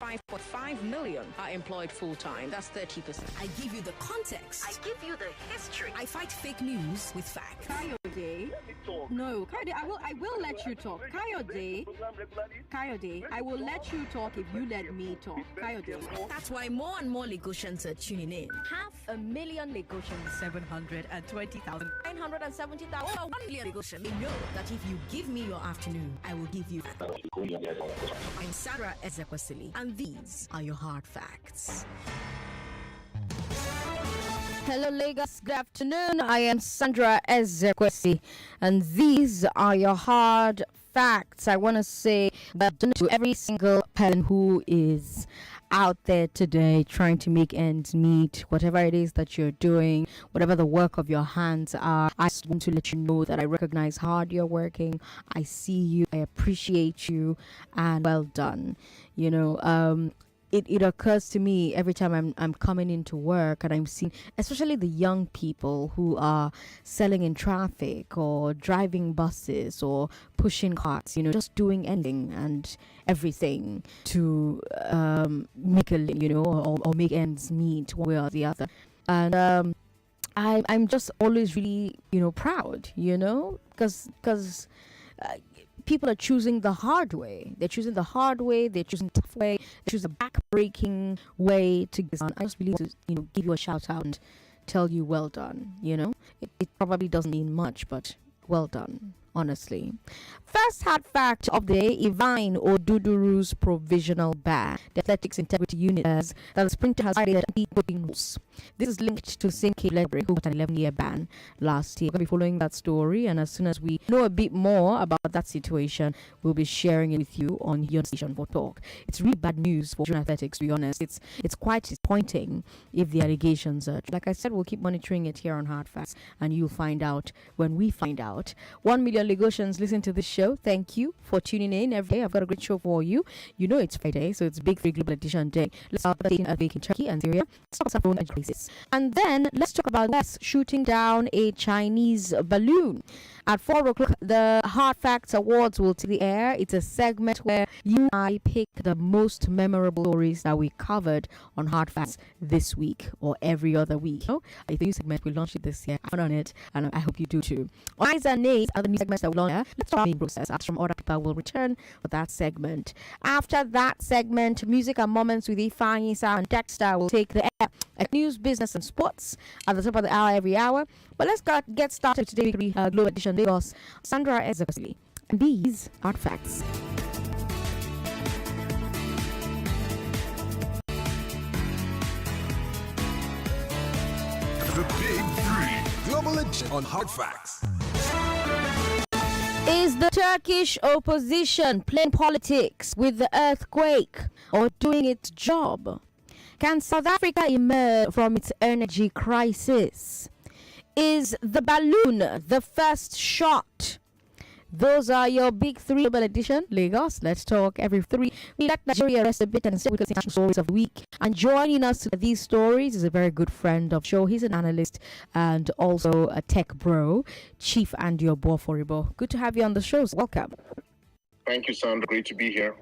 5.5 million are employed full-time. That's 30%. I give you the context. I give you the history. I fight fake news with facts. Kayode. No, Kayode, I will let you talk. Kayode, I will let you talk if you let me talk. Kayode. That's why more and more Lagosians are tuning in. 500,000 Lagosians. 720,000. 970,000. 1 million Lagosians. They know that if you give me your afternoon, I will give you. I'm Sandra Ezekwesili, and these are your hard facts. Hello, Lagos. Good afternoon. I am Sandra Ezekwesili, and these are your hard facts. I want to say well done to every single person who is out there today trying to make ends meet, whatever it is that you're doing, whatever the work of your hands are. I just want to let you know that I recognize how hard you're working. I see you, I appreciate you, and well done. You know, it occurs to me every time I'm coming into work and I'm seeing, especially the young people who are selling in traffic or driving buses or pushing carts, you know, just doing anything and everything to make a, you know, or make ends meet one way or the other. And I'm just always really, you know, proud, you know, because people are choosing the hard way. They're choosing the hard way. They're choosing the tough way. They choose a back-breaking way to get on. I just believe to, you know, give you a shout out and tell you well done. You know, it probably doesn't mean much, but well done, honestly. First hard fact of the day: Ivine Oduduru's provisional ban. The Athletics Integrity Unit says that the sprinter has violated anti-doping rules. This is linked to Simke Lebre, who got an 11-year ban last year. We're going to be following that story, and as soon as we know a bit more about that situation, we'll be sharing it with you on your station for talk. It's really bad news for Nigerian athletics, to be honest. It's quite disappointing if the allegations are true. Like I said, we'll keep monitoring it here on Hard Facts, and you'll find out when we find out. 1 million Lagosians listen to this show. Thank you for tuning in every day. I've got a great show for you. You know it's Friday, so it's Big Free Global Edition Day. Let's talk about the earthquake in Turkey and Syria. Let's talk about phone and crisis. And then let's talk about West shooting down a Chinese balloon. At 4 o'clock, the Hard Facts Awards will take the air. It's a segment where you and I pick the most memorable stories that we covered on Hard Facts this week or every other week. Oh, it's a new segment. We launched it this year. I'm on it, and I hope you do too. Eyes and Nays are the new segments that we launched. Let's talk about the process. As from other people will return for that segment. After that segment, Music and Moments with Ifeanyi Sam and Dexter will take the air. At news, business, and sports at the top of the hour every hour. But let's get started today with Global Edition Lagos. Sandra Ezekwesili. And these are facts. The Big Three Global Edition on Hard Facts. Is the Turkish opposition playing politics with the earthquake or doing its job? Can South Africa emerge from its energy crisis? Is the balloon the first shot? Those are your Big Three Global Edition Lagos. Let's talk every 3. We let Nigeria rest a bit and stay with the national stories of the week. And joining us to these stories is a very good friend of the show. He's an analyst and also a tech bro, Chief Andy Oboforibo. Good to have you on the show. So welcome. Thank you, Sandra. Great to be here.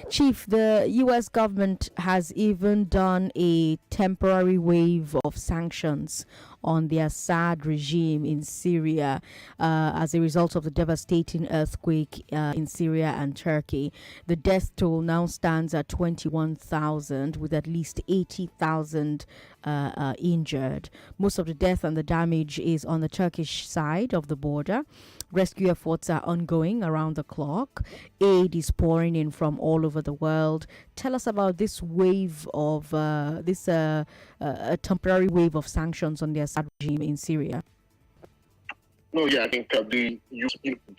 Chief, the U.S. government has even done a temporary wave of sanctions on the Assad regime in Syria as a result of the devastating earthquake in Syria and Turkey. The death toll now stands at 21,000 with at least 80,000 injured. Most of the death and the damage is on the Turkish side of the border. Rescue efforts are ongoing around the clock. Aid is pouring in from all over the world. Tell us about this wave of this temporary wave of sanctions on the Assad regime in Syria. No, yeah, I think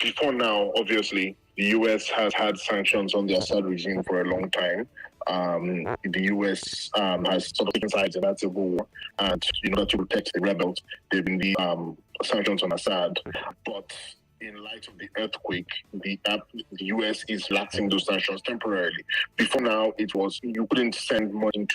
before now, obviously, the U.S. has had sanctions on the Assad regime for a long time. The U.S. has sort of taken sides in that civil war, and in order to protect the rebels, they've been the sanctions on Assad. But in light of the earthquake, the U.S. is relaxing those sanctions temporarily. Before now, it was you couldn't send money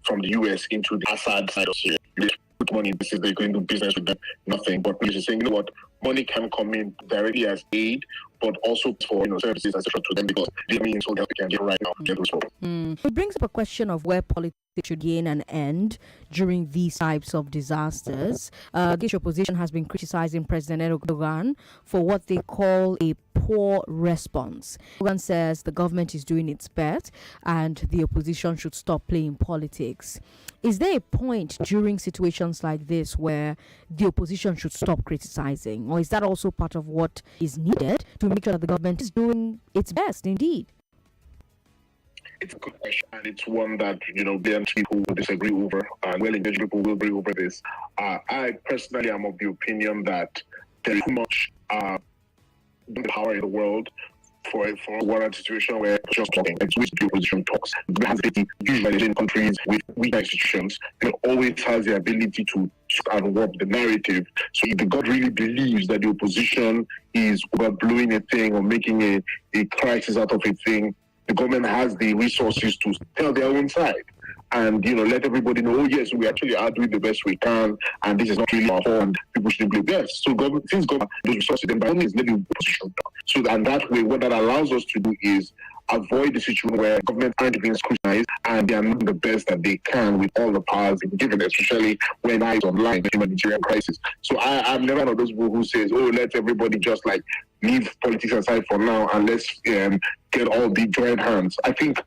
from the U.S. into the Assad side of Syria. You put money in they're going to do business with them, nothing. But they're saying, you know what, money can come in directly as aid, but also for services, etc. to them because they means all that we can get right now. It brings up a question of where politics should gain an end during these types of disasters. Turkish opposition has been criticizing President Erdogan for what they call a poor response. Erdogan says the government is doing its best and the opposition should stop playing politics. Is there a point during situations like this where the opposition should stop criticizing, or is that also part of what is needed to make sure that the government is doing its best indeed? It's a good question, and it's one that then people will disagree over, and well-engaged people will agree over this. I personally am of the opinion that there is too much power in the world for a warrant situation where just talking, it's which the opposition talks. Usually in countries with weak institutions, it always has the ability to warp the narrative. So if the God really believes that the opposition is overblowing a thing or making a crisis out of a thing, the government has the resources to tell their own side and let everybody know, oh yes, we actually are doing the best we can, and this is not really our fault, and people should blame. Yes, so since government has those resources, then by all means let the opposition down. So and that way, what that allows us to do is avoid the situation where government aren't being scrutinized and they are doing the best that they can with all the powers given, especially when it's online in the Nigerian crisis. So I'm never one of those people who says, oh, let everybody just leave politics aside for now and let's get all the joint hands. I think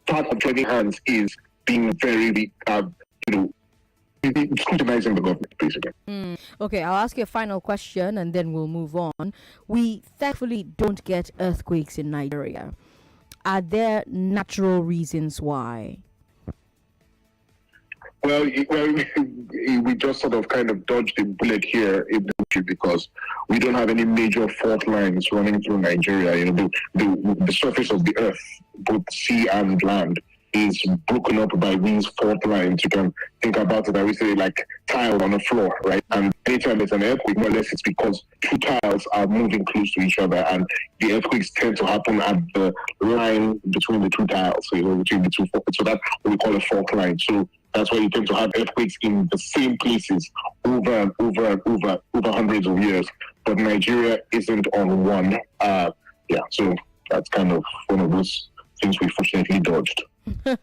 part of joining hands is being very, scrutinizing the government, basically. Okay, I'll ask you a final question and then we'll move on. We thankfully don't get earthquakes in Nigeria. Are there natural reasons why? Well, we just sort of kind of dodged a bullet here in the country because we don't have any major fault lines running through Nigeria. The surface of the earth, both sea and land, is broken up by these fault lines. You can think about it, I would say, like tile on a floor, right? And anytime there's an earthquake, more or less, it's because two tiles are moving close to each other, and the earthquakes tend to happen at the line between the two tiles, between the two faults. So that's what we call a fault line. So that's why you tend to have earthquakes in the same places over and over and over hundreds of years. But Nigeria isn't on one. So that's kind of one of those things we fortunately dodged.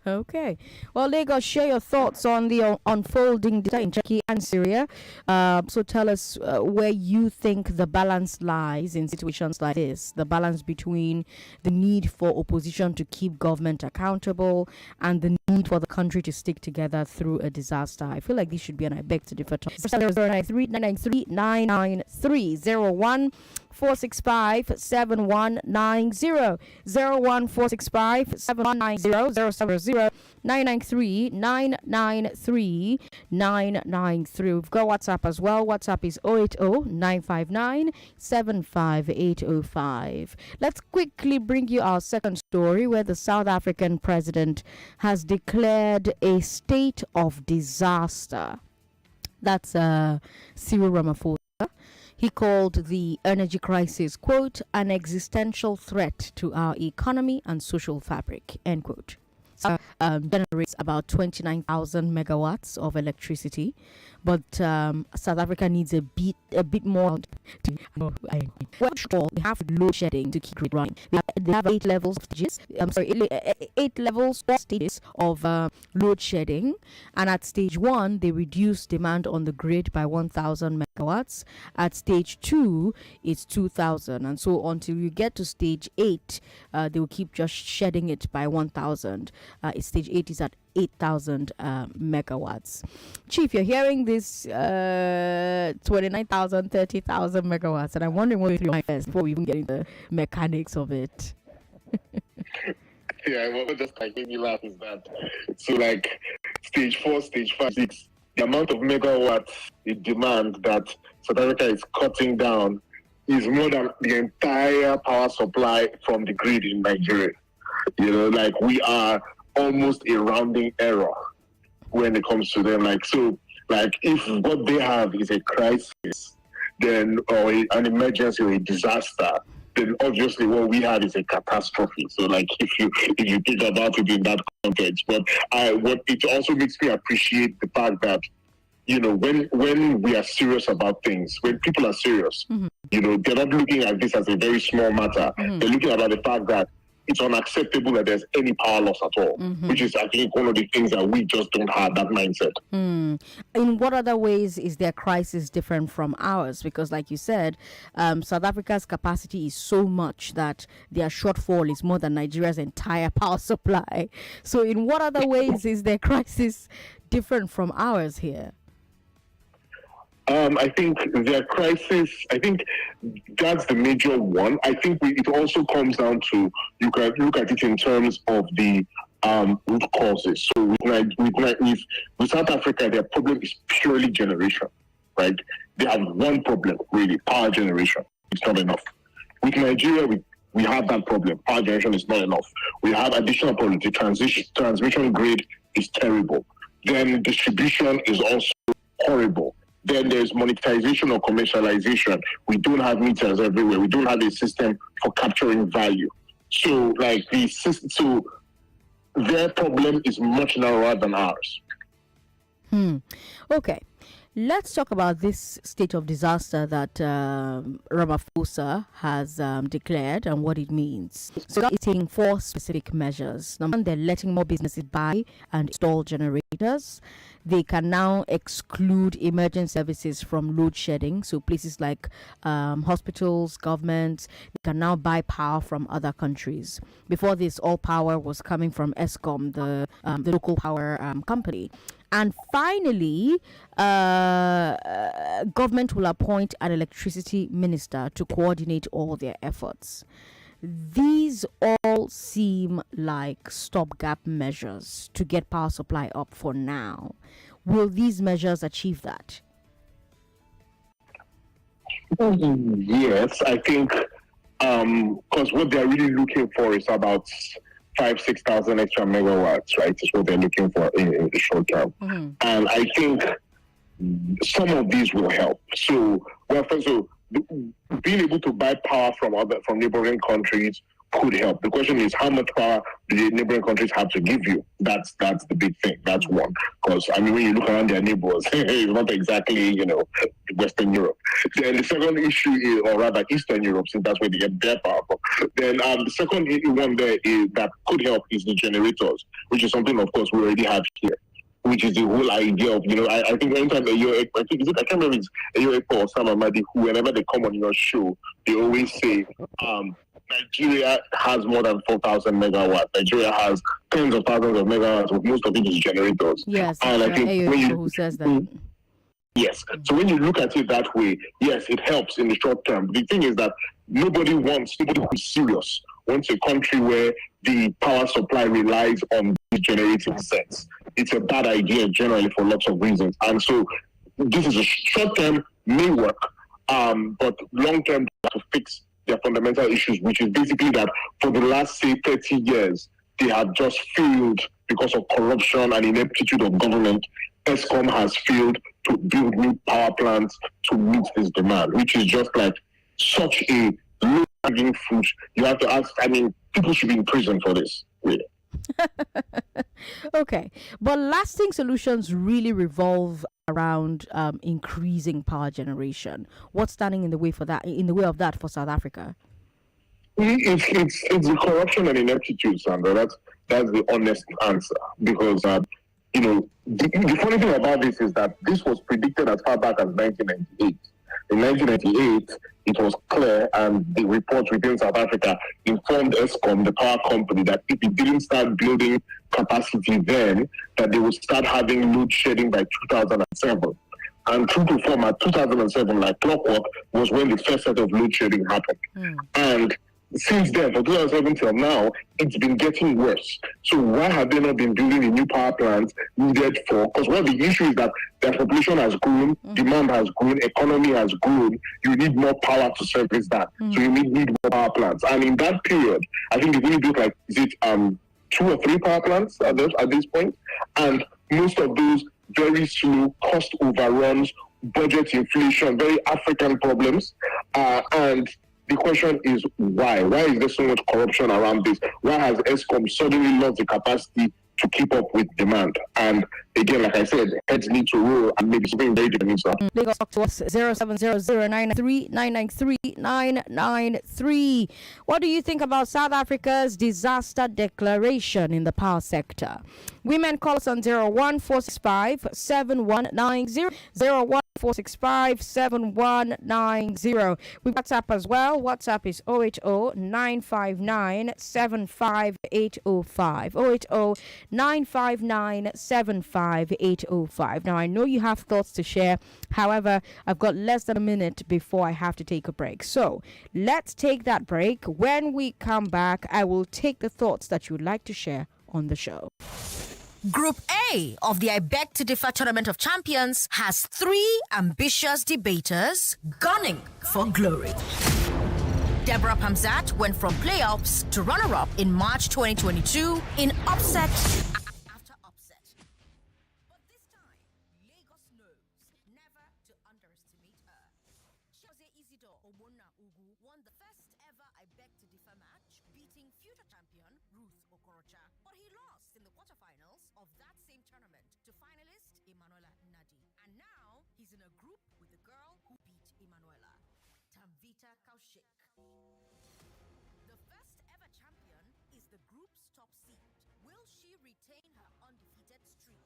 Okay. Well, Lagos, share your thoughts on the unfolding data in Turkey and Syria. So tell us where you think the balance lies in situations like this, the balance between the need for opposition to keep government accountable and the need for the country to stick together through a disaster. I feel like this should be an I beg to differ. 093-993-991-465-7190 01465-7190 00993-993-993. We've got WhatsApp as well. WhatsApp is 080-959-75805. Let's quickly bring you our second story, where the South African president has declared a state of disaster. That's Cyril Ramaphosa. He called the energy crisis, quote, an existential threat to our economy and social fabric, end quote. Generates about 29,000 megawatts of electricity, but South Africa needs a bit more. We have load shedding to keep it running. They have 8 levels of stages. 8 levels or stages of load shedding, and at stage 1 they reduce demand on the grid by 1,000 megawatts. At stage 2 it's 2,000, and so until you get to stage 8, they will keep just shedding it by 1,000. Stage 8 is at 8,000 megawatts. Chief, you're hearing this 29,000, 30,000 megawatts, and I'm wondering what you think first before we even get into the mechanics of it. Yeah, what just made me laugh is that stage 4, stage 5, 6, the amount of megawatts in demand that South Africa is cutting down is more than the entire power supply from the grid in Nigeria. We are almost a rounding error when it comes to them. If what they have is a crisis, then or an emergency or a disaster, then obviously what we have is a catastrophe. So if you think about it in that context, but what it also makes me appreciate the fact that when we are serious about things, when people are serious, they're not looking at this as a very small matter. They're looking at the fact that it's unacceptable that there's any power loss at all, which is, I think, one of the things that we just don't have that mindset. In what other ways is their crisis different from ours? Because like you said, South Africa's capacity is so much that their shortfall is more than Nigeria's entire power supply. So in what other ways is their crisis different from ours here? I think their crisis, I think that's the major one. I think it also comes down to, you can look at it in terms of the root causes. So with South Africa, their problem is purely generation, right? They have one problem, really, power generation. It's not enough. With Nigeria, we have that problem. Power generation is not enough. We have additional problems. The transmission grid is terrible. Then distribution is also horrible. Then there's monetization or commercialization. We don't have meters everywhere. We don't have a system for capturing value. So, their problem is much narrower than ours. Okay. Let's talk about this state of disaster that Ramaphosa has declared and what it means. So it's taking 4 specific measures. Number 1, they're letting more businesses buy and install generators. They can now exclude emergency services from load shedding. So places like hospitals, governments, they can now buy power from other countries. Before this, all power was coming from Eskom, the local power company. And finally, government will appoint an electricity minister to coordinate all their efforts. These all seem like stopgap measures to get power supply up for now. Will these measures achieve that? Yes, I think because what they're really looking for is about 5,000-6,000 extra megawatts, right? Is what they're looking for in the short term. And I think some of these will help. So, being able to buy power from neighboring countries could help. The question is, how much power do the neighboring countries have to give you? That's the big thing. That's one. Because, when you look around their neighbors, it's not exactly, Western Europe. Then the second issue is, or rather Eastern Europe, since that's where they get their power from. Then the second one there is that could help is the generators, which is something, of course, we already have here. Which is the whole idea of, I think anytime I can't remember if it's Ayo or Sam Amadi, who whenever they come on your show, they always say, Nigeria has more than 4,000 megawatts. Nigeria has tens of thousands of megawatts, with most of it is generators. Yes, and I think who says that. Yes. So when you look at it that way, yes, it helps in the short term. The thing is that nobody who's serious wants a country where the power supply relies on the generating sets. It's a bad idea generally for lots of reasons. And so this is a short term, may work, but long term to fix their fundamental issues, which is basically that for the last, say, 30 years, they have just failed because of corruption and ineptitude of government. Eskom has failed to build new power plants to meet this demand, which is just like such a low-hanging fruit. You have to ask, people should be in prison for this, really. Okay, but lasting solutions really revolve around increasing power generation. What's standing in the way of that for South Africa? It's the corruption and ineptitude, Sandra. That's the honest answer. Because the funny thing about this is that this was predicted as far back as 1998. In 1998, it was clear, and the reports within South Africa informed Eskom, the power company, that if it didn't start building capacity then, that they would start having load shedding by 2007. And true to form, at 2007, like clockwork, was when the first set of load shedding happened. And since then, from 2007 till now, it's been getting worse. So why have they not been building the new power plants needed for? Because the issue is that their population has grown, demand has grown, economy has grown. You need more power to service that. So you need more power plants. And in that period, I think they've only built 2 or 3 power plants at this point. And most of those very slow cost overruns, budget inflation, very African problems, and the question is why? Why is there so much corruption around this? Why has Eskom suddenly lost the capacity to keep up with demand. And again, like I said, heads need to roll, and maybe something very different needs to happen. Lagos talk to us 0700-993-993. What do you think about South Africa's disaster declaration in the power sector? Women call us on 01465-7190, 01465-7190. We WhatsApp as well. WhatsApp is 080-959-75805, 080-959-75805. Now, I know you have thoughts to share. However, I've got less than a minute before I have to take a break. So let's take that break. When we come back, I will take the thoughts that you would like to share on the show. Group A of the I Beg to Differ Tournament of Champions has 3 ambitious debaters gunning for glory. Deborah Pamzat went from playoffs to runner-up in March 2022 in upset after upset. But this time, Lagos knows never to underestimate her. Sandra Ezekwesili won the first ever I Beg to Differ match, beating future champion Ruth Okorocha. But he lost in the quarterfinals of that same tournament to finalist Emanuela Nadi. And now he's in a group with the girl who beat Emanuela, Tamvita Kaushik. The first ever champion is the group's top seed. Will she retain her undefeated streak?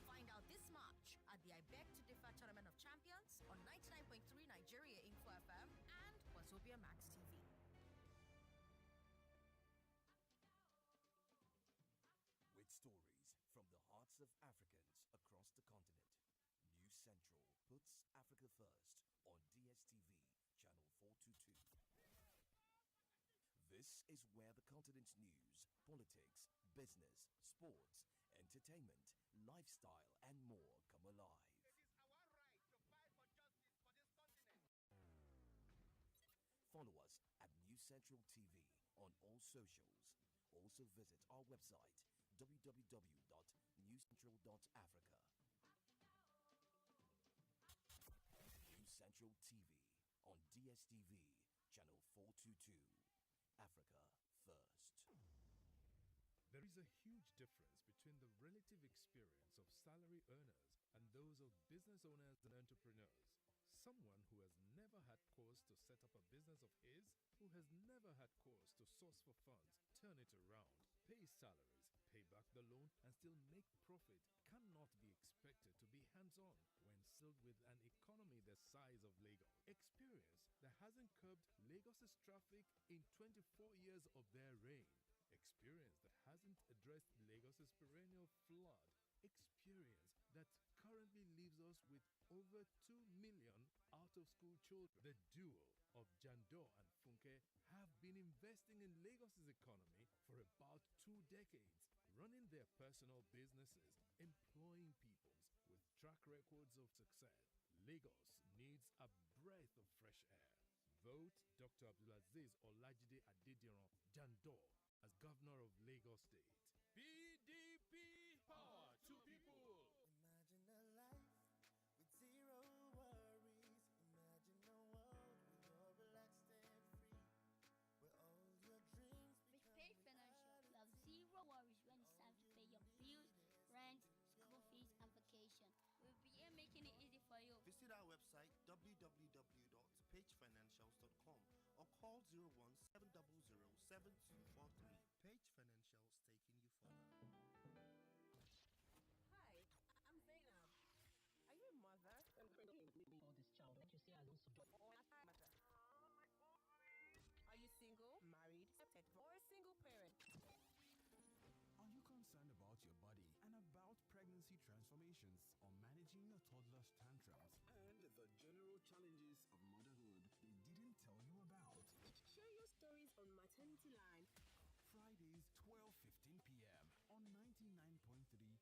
Find out this March at the I Beg to Differ Tournament of Champions on 99.3 Nigeria Info FM and Wazobia Max TV. With stories from the hearts of Africans across the continent, News Central puts Africa first on DSTV channel 422. This is where the continent's news, politics, business, sports, entertainment, lifestyle, and more come alive. Follow us at News Central TV on all socials. Also visit our website www.newscentral.africa. News Central TV on DSTV channel 422. Africa first. There is a huge difference between the relative experience of salary earners and those of business owners and entrepreneurs. Someone who has never had cause to set up a business of his, who has never had cause to source for funds, turn it around, pay salaries, pay back the loan, and still make profit cannot be expected to be hands-on when still with an economy the size of Lagos. Experience that hasn't curbed Lagos's traffic in 24 years of their reign. Experience that hasn't addressed Lagos's perennial flood. Experience that currently leaves us with over 2 million out-of-school children. The duo of Jando and Funke have been investing in Lagos's economy for about 2 decades, running their personal businesses, employing peoples with track records of success. Lagos needs a breath of fresh air. Vote Dr. Abdulaziz Olajide Adediran Jando as Governor of Lagos State. PDP, power to people. Imagine a life with zero worries. Imagine a world where you're relaxed and free, where all your dreams With Pay Financial, you have zero worries when it's time to pay your bills, rent, school fees, and vacation. We'll be here making it easy for you. Visit our website www.pagefinancials.com or call 017007243. Page Financials, taking you further. Hi, I'm Zainab. Are you a mother? Are you single, married, separated, or a single parent? Are you concerned about your body and about pregnancy transformations or managing your toddler's tantrums and the general challenges of motherhood they didn't tell you about? Share your stories on Maternity Line. Fridays, 12:15 p.m. on 99.3 Nigeria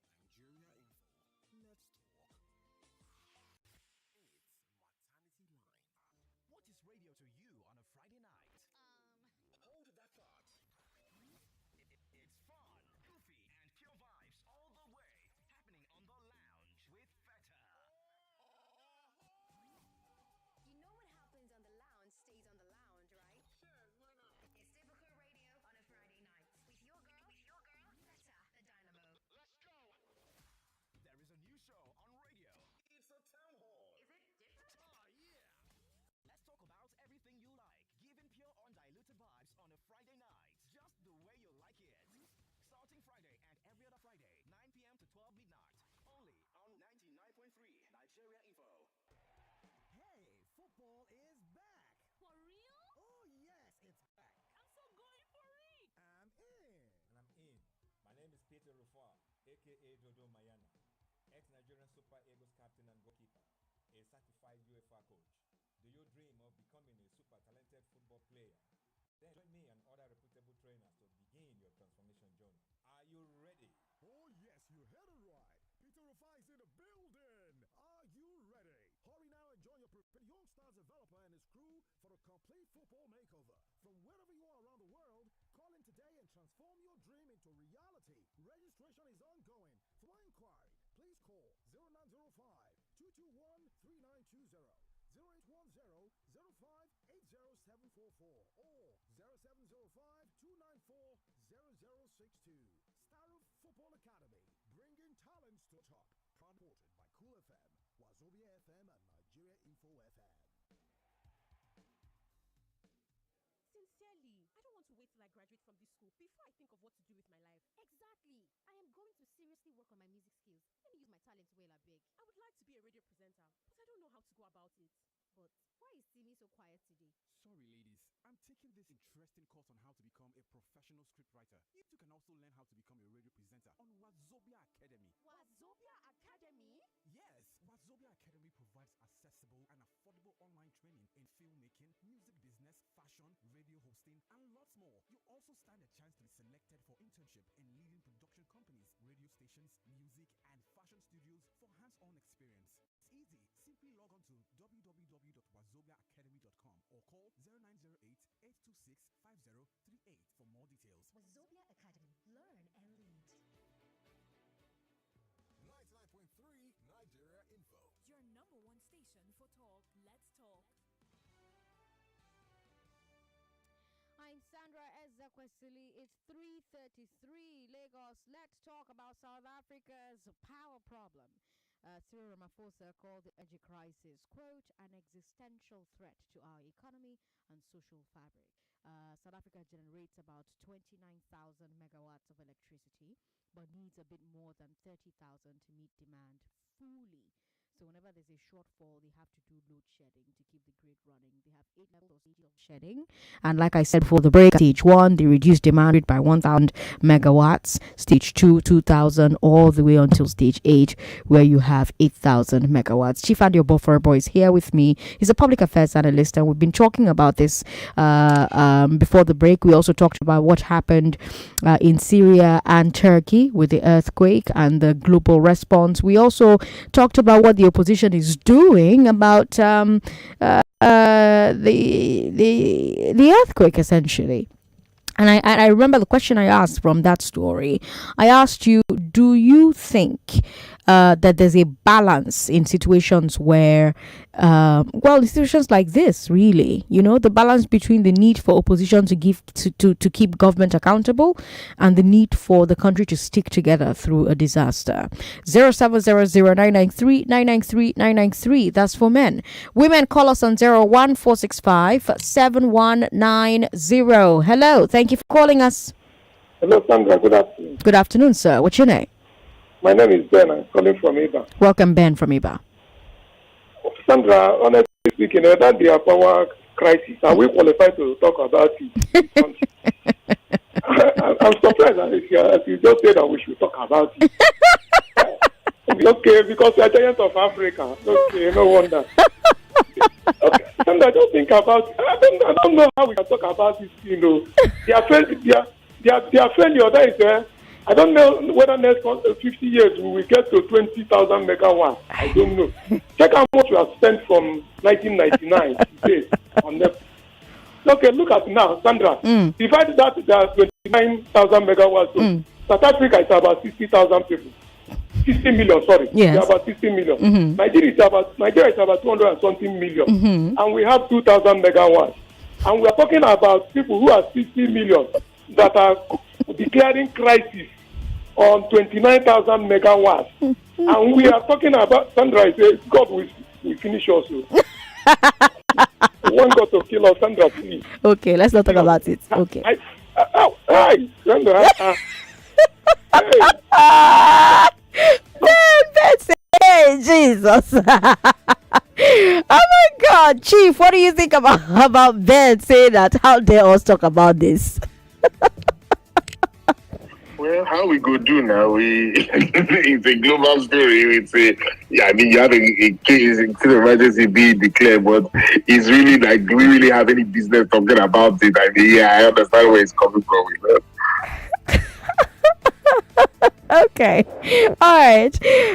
Info. Let's talk. It's Maternity Line. What is radio to you on a Friday night? Hold that thought. It's fun, goofy, and pure vibes all the way. Happening on The Lounge with Feta. You know what happens on the lounge stays on the lounge, right? Sure, why not? It's typical radio Nigeria Info. Hey, football is back. For real? Oh, yes, it's back. I'm so going for it. I'm in. And I'm in. My name is Peter Rufar, aka Dodo Mayana, ex-Nigerian Super Eagles captain and goalkeeper, a certified UEFA coach. Do you dream of becoming a super talented football player? Then join me and other reputable trainers to begin your transformation journey. Are you ready? Oh, yes, you heard it right. Peter Rufai is in the building. Are you ready? Hurry now and join your preferred Young Stars developer and his crew for a complete football makeover. From wherever you are around the world, call in today and transform your dream into reality. Registration is ongoing. For more inquiry, please call 0905 221 3920. 0810-05-80744 or 0705-294-0062. Star of Football Academy, bringing talents to the top. Promoted by Cool FM, Wazobia FM, and Nigeria Info FM. Sincerely, I don't want to wait till I graduate from this school before I think of what to do with my life. Exactly. I am going to seriously work on my music skills. Let me use my talent well, I beg. I would like to be a radio presenter, but I don't know how to go about it. But why is Timmy so quiet today? Sorry, ladies. I'm taking this interesting course on how to become a professional scriptwriter. You too can also learn how to become a radio presenter on Wazobia Academy. Wazobia Academy? Yes, Wazobia Academy provides accessible and affordable online training in filmmaking, music business, fashion, radio hosting, and lots more. You also stand a chance to be selected for internship in leading production companies, radio stations, music, and fashion studios for hands-on experience. It's easy. Simply log on to www.wazobiaacademy.com or call 0908-826-5038 for more details. Wazobia Academy. Learn and lead. 99.3 Nigeria Info. Your number one station for talk. Let's talk. I'm Sandra Ezekwesili. It's 3:33 Lagos. Let's talk about South Africa's power problem. Cyril Ramaphosa called the energy crisis, quote, an existential threat to our economy and social fabric. South Africa generates about 29,000 megawatts of electricity, but needs a bit more than 30,000 to meet demand fully. So whenever there's a shortfall, they have to do load shedding to keep the grid running. They have 8 levels of shedding. And like I said before the break, stage 1, they reduce demand rate by 1,000 megawatts. Stage 2, 2,000, all the way until stage 8, where you have 8,000 megawatts. Chief Adio Boforbo is here with me. He's a public affairs analyst, and we've been talking about this before the break. We also talked about what happened in Syria and Turkey with the earthquake and the global response. We also talked about what the opposition is doing about the earthquake, essentially. And I remember the question I asked from that story. I asked you, do you think that there's a balance in situations where, in situations like this, really, the balance between the need for opposition to keep government accountable and the need for the country to stick together through a disaster. 0700-993-993-993. That's for men. Women, call us on 01465-7190. Hello. Thank you for calling us. Hello, Sandra. Good afternoon. Good afternoon, sir. What's your name? My name is Ben. I'm calling from Iba. Welcome, Ben from Iba. Sandra, honestly speaking, that the power crisis, are we qualified to talk about it? I'm surprised that you just said that we should talk about it. Okay, because we are giants of Africa. Okay, no wonder. Okay, Sandra, just think about it. I don't know how we can talk about this, Their failure, that is there. I don't know whether next 50 years we will get to 20,000 megawatts. I don't know. Check how much we have spent from 1999 today on that. Okay, look at now, Sandra. Divide that 29,000 megawatts. So South Africa is about 60,000 people. 60 million, sorry. Yes. It's about 60 million. Nigeria is about 200 and something million. And we have 2,000 megawatts. And we are talking about people who are 60 million that are declaring crisis on 29,000 megawatts. And we are talking about, Sandra says, God will finish us. We want God to kill us, Sandra, please. Okay, let's not talk about it. Okay. Sandra. Hey, Jesus. Lagos. Oh my God, Chief, what do you think about Ben saying that? How dare us talk about this? Well, how we go do now? It's a global story. It's I mean, you have a case in emergency being declared, but it's really like, do we really have any business talking about it? I mean, yeah, I understand where it's coming from. Okay. All right.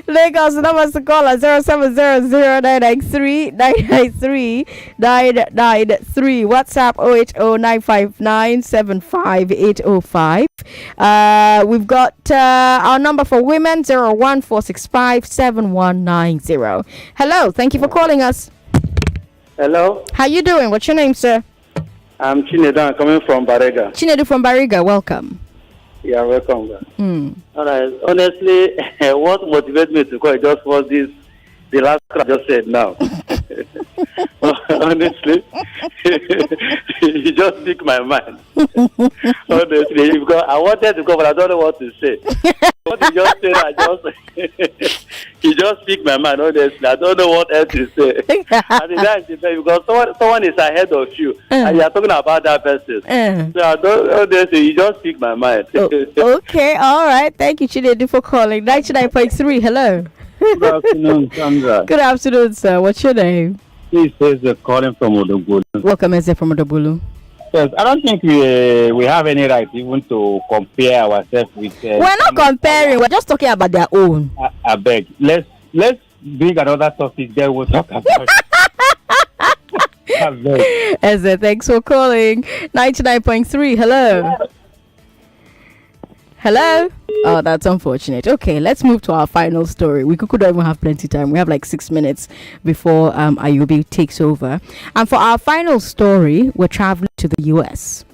Lagos, the numbers to call are 0700-993-993. WhatsApp 080-959-75805. We've got our number for women 01465-7190. Hello. Thank you for calling us. Hello. How you doing? What's your name, sir? I'm Chinedu. I'm coming from Bariga. Chinedu from Bariga. Welcome. Yeah, welcome. All right. Honestly, what motivated me to call just was the last I just said now. Honestly, you just piqued my mind. Honestly, because I wanted to go, but I don't know what to say. What you just said, you just piqued my mind. Honestly, I don't know what else to say. And that's because someone is ahead of you, and you are talking about that person. So I don't. Honestly, you just piqued my mind. Okay, all right. Thank you, Chinedu, for calling. 99.3. Hello. Good afternoon, Sandra. Good afternoon, sir. What's your name? This is calling from Odobulu. Welcome, Eze from Odobulu. Yes, I don't think we have any right even to compare ourselves with. We're not comparing. We're just talking about their own. I beg. Let's bring another topic. Then we'll talk about. I beg. Eze, thanks for calling. 99.3. Hello. Hello? Oh, that's unfortunate. Okay, let's move to our final story. We could even have plenty of time. We have like 6 minutes before Ayubi takes over. And for our final story, we're traveling to the US.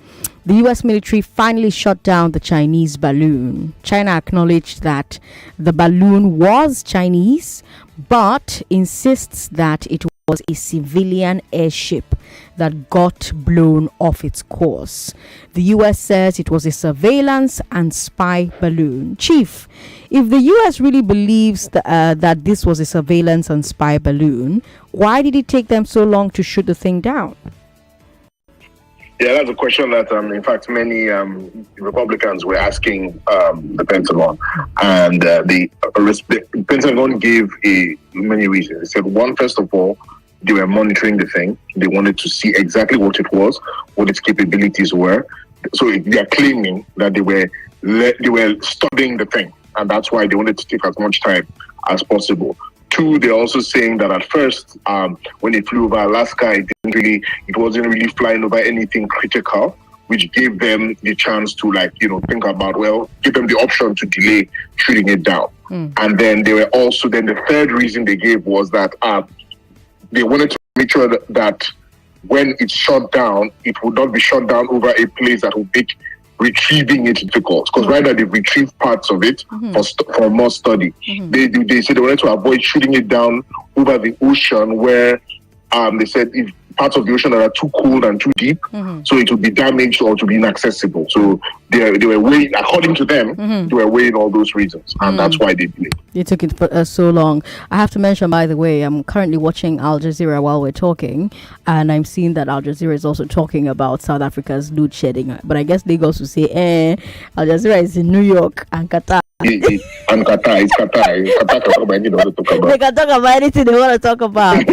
The US military finally shot down the Chinese balloon. China acknowledged that the balloon was Chinese, but insists that it was a civilian airship that got blown off its course. The US says it was a surveillance and spy balloon. Chief, if the US really believes that this was a surveillance and spy balloon, why did it take them so long to shoot the thing down? Yeah, that's a question that, in fact, many Republicans were asking the Pentagon. And the Pentagon gave many reasons. They said, one, first of all, they were monitoring the thing. They wanted to see exactly what it was, what its capabilities were. So they are claiming that they were studying the thing, and that's why they wanted to take as much time as possible. Two, they're also saying that at first, when they flew over Alaska, it wasn't really flying over anything critical, which gave them the chance to think about, give them the option to delay shooting it down. And then they were also, the third reason they gave was that they wanted to make sure that when it's shot down, it would not be shot down over a place that would make retrieving it difficult. Because right now they've retrieved parts of it for more study. They said they wanted to avoid shooting it down over the ocean where they said if parts of the ocean that are too cold and too deep, so it would be damaged or to be inaccessible. So they were weighing, according to them, they were weighing all those reasons, and that's why they delayed. It took it for so long. I have to mention, by the way, I'm currently watching Al Jazeera while we're talking, and I'm seeing that Al Jazeera is also talking about South Africa's load shedding. But I guess Lagos will say, Al Jazeera is in New York and Qatar. And Qatar. Qatar can talk about anything they want to talk about. They can talk about anything they want to talk about.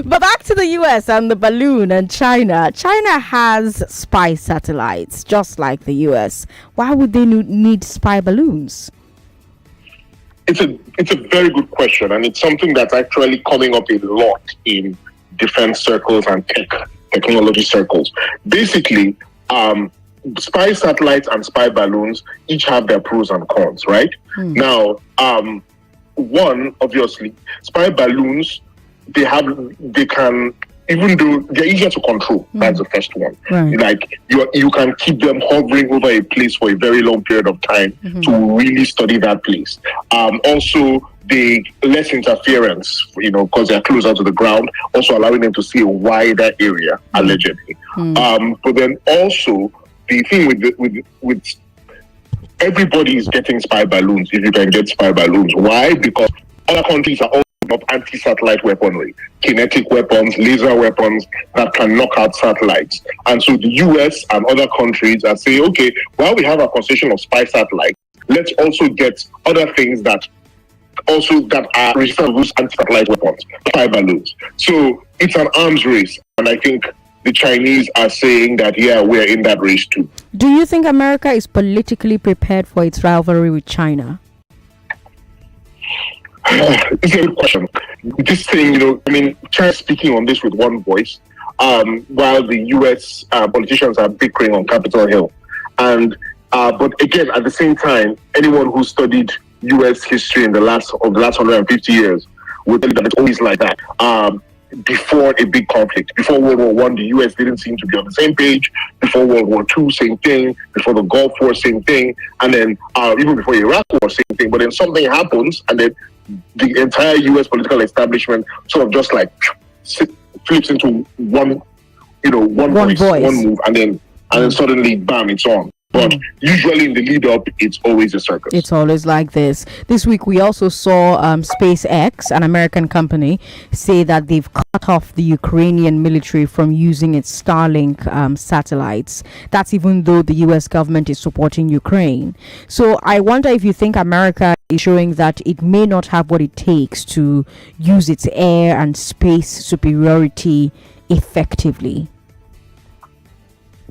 But back to the US and the balloon and China. China has spy satellites, just like the US. Why would they need spy balloons? It's a very good question, and it's something that's actually coming up a lot in defense circles and technology circles. Basically, spy satellites and spy balloons each have their pros and cons, right? Now, one, obviously, spy balloons, they can, even though they're easier to control, that's the first one. Right. Like you can keep them hovering over a place for a very long period of time to really study that place. Also, the less interference, because they're closer to the ground, also allowing them to see a wider area, allegedly. But then also, the thing with everybody is getting spy balloons if you can get spy balloons. Why? Because other countries are all of anti-satellite weaponry, kinetic weapons, laser weapons that can knock out satellites. And so the US and other countries are saying, okay, while we have a concession of spy satellites, let's also get other things that are registered with anti-satellite weapons, spy balloons. So it's an arms race. And I think the Chinese are saying that, yeah, we're in that race too. Do you think America is politically prepared for its rivalry with China? It's a good question. This thing, China's speaking on this with one voice, while the US politicians are bickering on Capitol Hill. And but again, at the same time, anyone who studied US history in the last 150 years would tell you that it's always like that. Before a big conflict, before World War I, the US didn't seem to be on the same page. Before World War II, same thing. Before the Gulf War, same thing. And then even before Iraq War, same thing. But then something happens, and then the entire US political establishment sort of just like flips into one voice, one move, and then suddenly, bam, it's on. But usually in the lead up, it's always a circus. It's always like this. This week, we also saw SpaceX, an American company, say that they've cut off the Ukrainian military from using its Starlink satellites. That's even though the U.S. government is supporting Ukraine. So I wonder if you think America is showing that it may not have what it takes to use its air and space superiority effectively.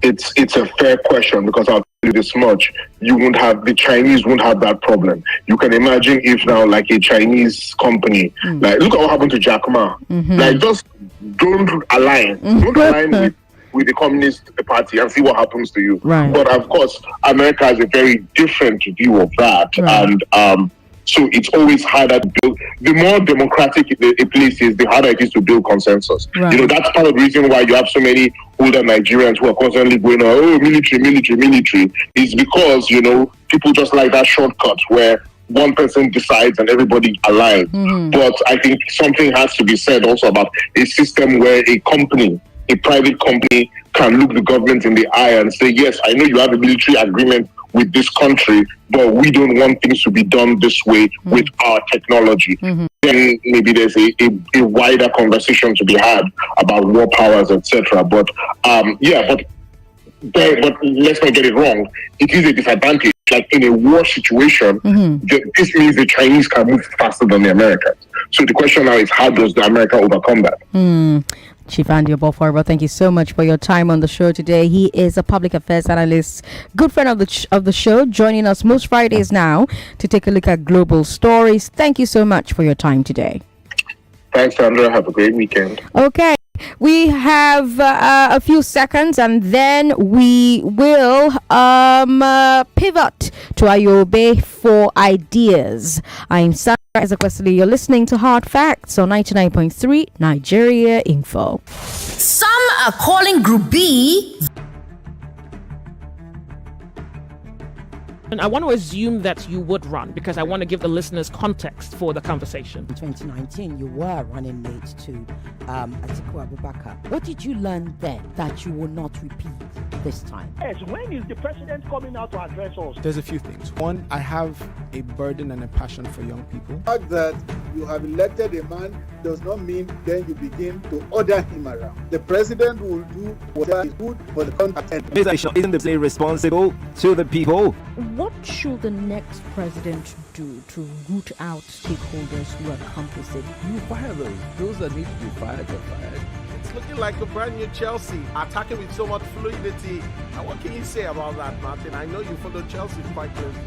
It's a fair question, because I'll tell you this much: the Chinese won't have that problem. You can imagine if now, like a Chinese company, like look at what happened to Jack Ma. Like, just don't align with the Communist Party and see what happens to you. Right. But of course, America has a very different view of that, and so it's always harder to build. The more democratic a place is, the harder it is to build consensus. Right. That's part of the reason why you have so many older Nigerians who are constantly going, oh, military, is because, people just like that shortcut where one person decides and everybody aligns. But I think something has to be said also about a system where a private company can look the government in the eye and say, yes, I know you have a military agreement with this country, but we don't want things to be done this way with our technology. Then maybe there's a wider conversation to be had about war powers, etc. But but let's not get it wrong. It is a disadvantage. Like in a war situation, this means the Chinese can move faster than the Americans. So the question now is, how does the America overcome that? Chief Andy Oboforbo, thank you so much for your time on the show today. He is a public affairs analyst, good friend of the show, joining us most Fridays now to take a look at global stories. Thank you so much for your time today. Thanks, Sandra. Have a great weekend. Okay. We have a few seconds, and then we will pivot to Ayobe for ideas. I'm Sandra Ezekwesili. You're listening to Hard Facts on 99.3 Nigeria Info. Some are calling Group B. And I want to assume that you would run, because I want to give the listeners context for the conversation. In 2019, you were running mate to Atiku Abubakar. What did you learn then that you will not repeat this time? Yes, when is the president coming out to address us? There's a few things. One, I have a burden and a passion for young people. The fact that you have elected a man does not mean then you begin to order him around. The president will do whatever is good for the country. Isn't the play responsible to the people? What should the next president do to root out stakeholders who are complicit? You fire those. Those that need to be fired are fired. It's looking like a brand new Chelsea, attacking with so much fluidity. And what can you say about that, Martin? I know you follow Chelsea quite closely.